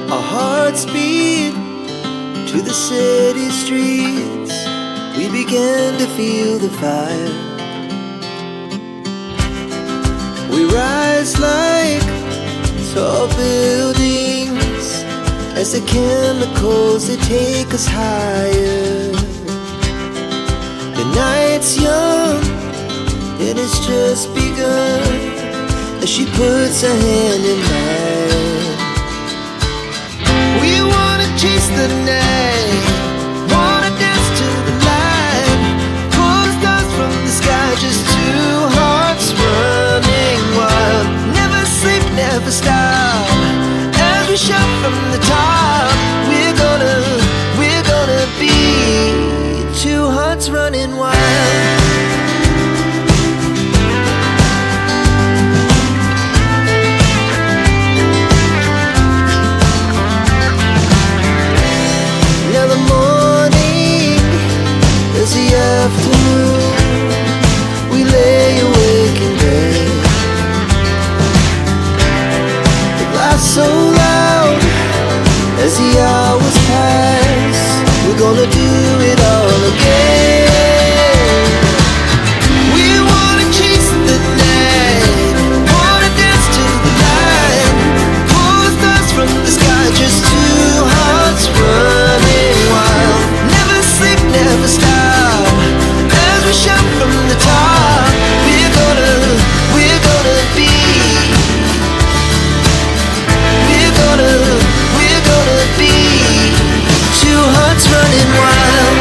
Our hearts beat to the city streets. We began to feel the fire. We rise like tall buildings as the chemicals, they take us higher. The night's young and it's just begun as she puts her hand in mine. We wanna chase the night, wanna dance to the light, pull the stars from the sky, just two hearts running wild. Never sleep, never stop, as we shout from the top. We're gonna be two hearts running wild. The afternoon, we lay awake in bed. The laugh so loud as the hours pass. We're gonna do it all again. We wanna chase the night, wanna dance to the light, pull the stars from the sky, just two hearts running wild. Never sleep, never stop, we shout from the top. We're gonna be. We're gonna be two hearts running wild.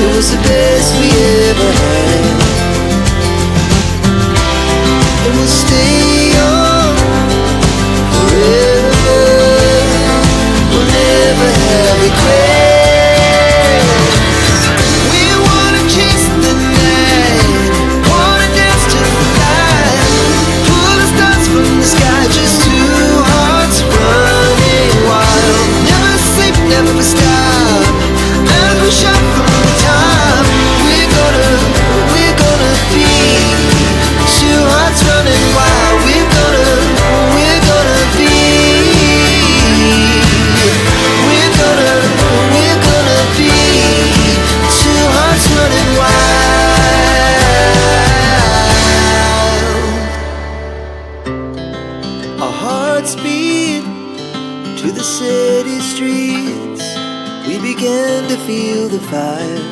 It was the best we ever had. And we'll stay on forever. We'll never have regrets. We wanna chase the night, wanna dance to the light, pull the stars from the sky, just two hearts running wild. Never sleep, never stop, as we shout from the top. We're gonna be two hearts running wild. We're gonna be. We're gonna be two hearts running wild. Our hearts beat to the city streets. We began to feel the fire.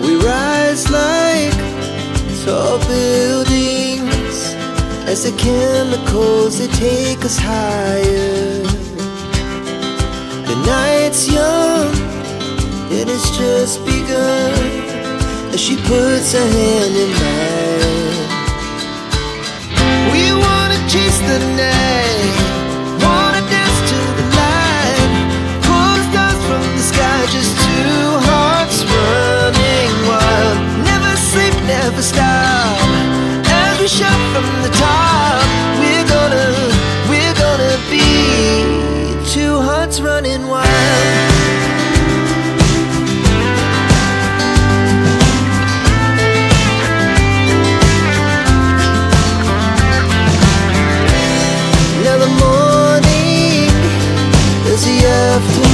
We rise like tall buildings as the chemicals, they take us higher. The night's young and it's just begun as she puts her hand in mine. We wanna chase the night, wanna dance to the light, pull the stars from the sky, just two hearts running wild. Never sleep, never stop, as we shout from the top. We're gonna be two hearts running wild. Now the morning is the afternoon.